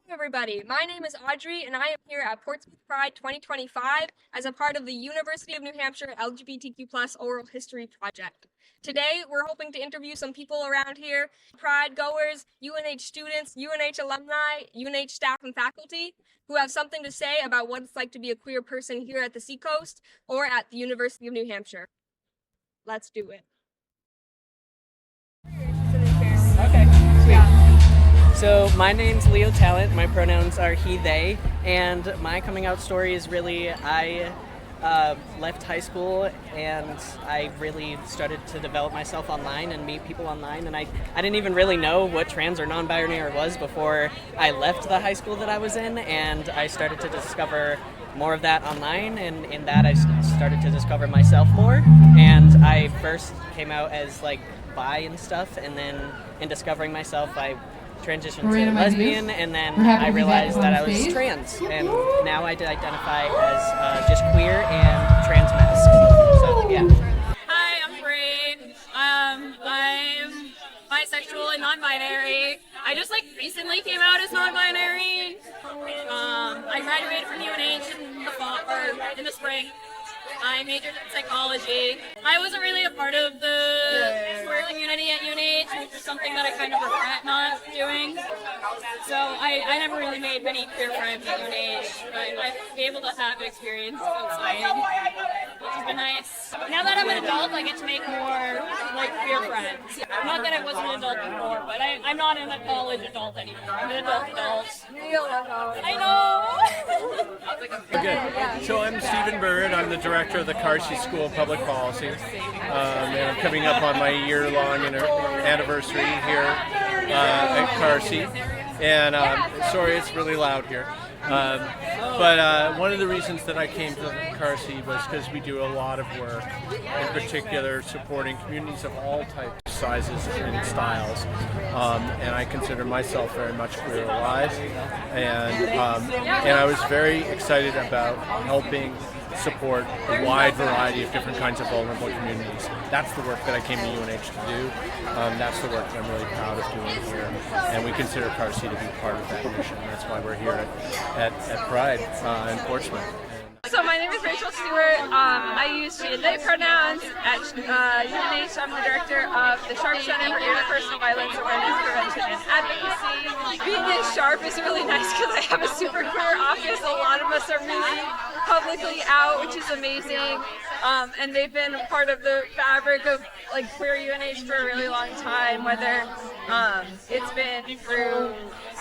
Hello everybody, my name is Audrey and I am here at Portsmouth Pride 2025 as a part of the University of New Hampshire LGBTQ Oral History Project. Today we're hoping to interview some people around here, Pride goers, UNH students, UNH alumni, UNH staff and faculty, who have something to say about what it's like to be a queer person here at the Seacoast or at the University of New Hampshire. Let's do it. Okay, sweet. So my name's Leo Talent, my pronouns are he, they, and my coming out story is really I left high school and I really started to develop myself online and meet people online, and I didn't even really know what trans or non-binary was before I left the high school that I was in, and I started to discover more of that online, and in that I started to discover myself more, and I first came out as like bi and stuff, and then in discovering myself I transitioned to lesbian, and then I realized that I was trans, and now I identify as just queer and trans masc. So yeah. Hi, I'm Brie. I'm bisexual and non-binary. I just recently came out as non-binary. I graduated from UNH in the fall, or in the spring. I majored in psychology. I wasn't really a part of the queer community at UNH, which is something that I kind of regret not doing. So I never really made many queer friends at UNH, but I've been able to have experience outside, which has been nice. Now that I'm an adult, I get to make more queer friends. Not that I wasn't an adult before, but I'm not a college adult anymore. I'm an adult. I know. Good. So I'm Stephen Bird. I'm the director of the Carsey School of Public Policy. And I'm coming up on my year-long anniversary here at Carsey. And sorry, it's really loud here. But one of the reasons that I came to Carsey was because we do a lot of work, in particular supporting communities of all types, sizes, and styles. And I consider myself very much queer alive. And I was very excited about helping support a wide variety of different kinds of vulnerable communities. That's the work that I came to UNH to do. That's the work that I'm really proud of doing here. And we consider Carsey to be part of that mission. That's why we're here at Pride in Portsmouth. So my name is Rachel Stewart. I use she and they pronouns at UNH. I'm the director of the Sharp Center for Interpersonal Violence Awareness, Prevention, and Advocacy. Being this sharp is really nice because I have a super queer office. A lot of us are really publicly out, which is amazing. And they've been part of the fabric of queer UNH for a really long time, whether it's been through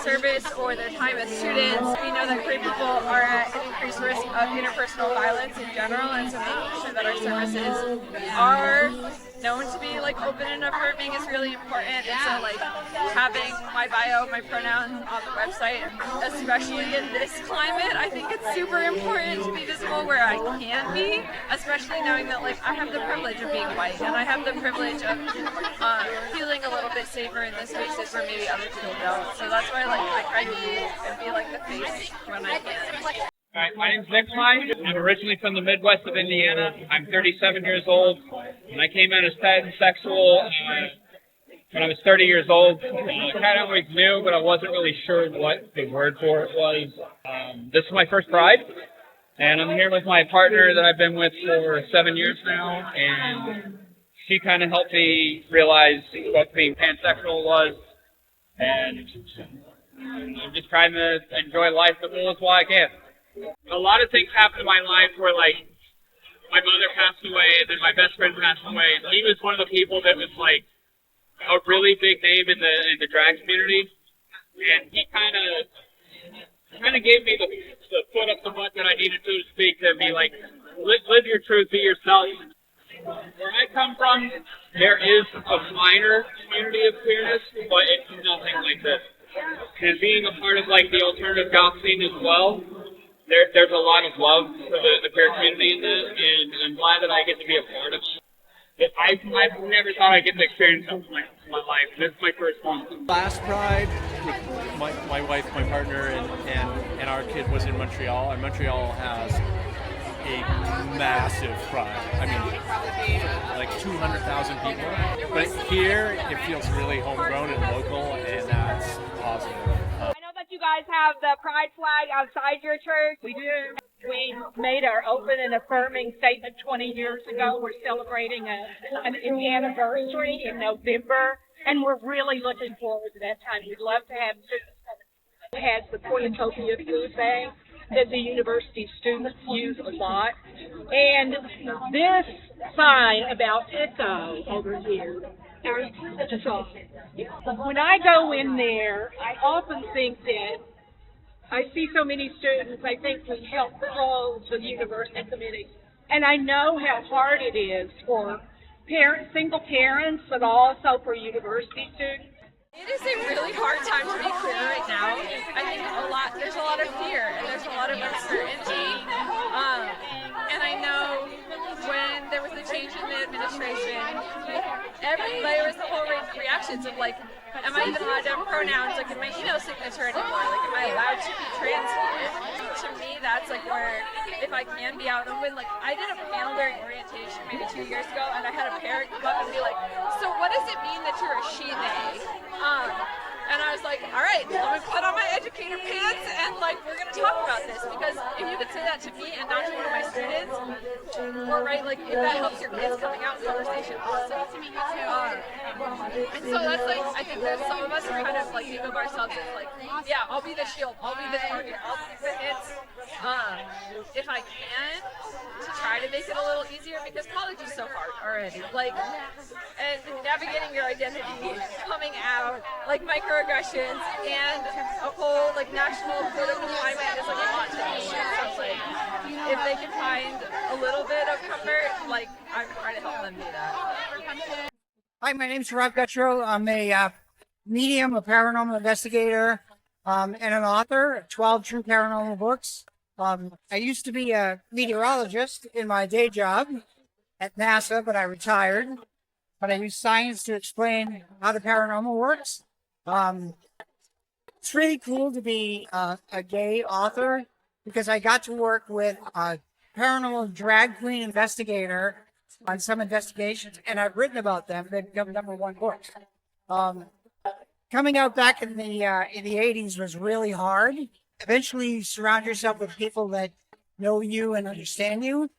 service or their time as students. We know that queer people are at an increased risk of interpersonal violence in general, and so making sure that our services are known to be open and affirming is really important. And so having my bio, my pronouns on the website, especially in this climate, I think it's super important to be visible where I can be, especially knowing that I have the privilege of being white, and I have the privilege of feeling a little bit safer in this spaces where maybe other people don't. So that's why I try to be the face when I can. All right, my name's Nikolai. I'm originally from the Midwest of Indiana. I'm 37 years old, and I came out as pansexual when I was 30 years old. Kind of always knew, but I wasn't really sure what the word for it was. This is my first Pride, and I'm here with my partner that I've been with for 7 years now, and she kind of helped me realize what being pansexual was, and I'm just trying to enjoy life the fullest while I can. A lot of things happened in my life where, my mother passed away, and then my best friend passed away. He was one of the people that was, a really big name in the drag community, and he kind of gave me the foot up the butt that I needed to speak to be live your truth, be yourself. Where I come from, there is a minor community of queerness, but it's nothing like this. And being a part of, the alternative goth scene as well, there's a lot of love for the queer community in this, and I'm glad that I get to be a part of it. I've never thought I'd get to experience something like this in my life. This is my first one. Last Pride, my wife, my partner, and our kid was in Montreal, and Montreal has a massive Pride. I mean, 200,000 people. But here, it feels really homegrown and local, and that's positive. I know that you guys have the pride flag outside your church? We do. We made our open and affirming statement 20 years ago. We're celebrating an anniversary in November, and we're really looking forward to that time. We'd love to have students come. It has the cornucopia food bag that the university students use a lot. And this sign about echo over here, when I go in there, I often think that I see so many students, I think we help grow the university committee. And I know how hard it is for parents, single parents, but also for university students. It is a really hard time to be queer right now. I think there's a lot of fear and there's a lot of uncertainty. And I know when there was a change in the administration, there was the whole reactions of like, am I even allowed to have pronouns like in my email signature anymore? Like, am I allowed to be trans here? To me, that's like where, if I can be out and open, like I did a panel during orientation maybe 2 years ago, and I had a parent come up and be like, so what does it mean that you're a she, they? And I was like, all right, let me put on my educator pants and like, we're gonna talk about this, because if you could say that to me and not to one of my students, or right, like if that helps your kids coming out in conversation, awesome. And so that's like, I think that some of us are kind of like think of ourselves as like, yeah, I'll be the shield, I'll be the target, I'll be the hits, if I can, to try to make it a little easier, because college is so hard already. Like, and navigating your identity, coming out, like microaggressions, and a whole like national political climate is like a lot to me. So it's like, if they can find a little bit of comfort, like I'm trying to help them do that. Hi, my name's Rob Guttrow. I'm a medium, a paranormal investigator, and an author of 12 true paranormal books. I used to be a meteorologist in my day job at NASA, but I retired. But I use science to explain how the paranormal works. It's really cool to be a gay author, because I got to work with a paranormal drag queen investigator on some investigations, and I've written about them. They've become #1 books. Coming out back in the 80s was really hard. Eventually, you surround yourself with people that know you and understand you,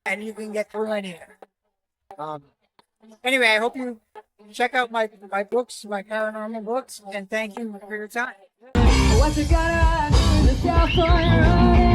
and you can get through anything. Anyway, I hope you check out my books, my paranormal books, and thank you for your time. What you gotta do is California running.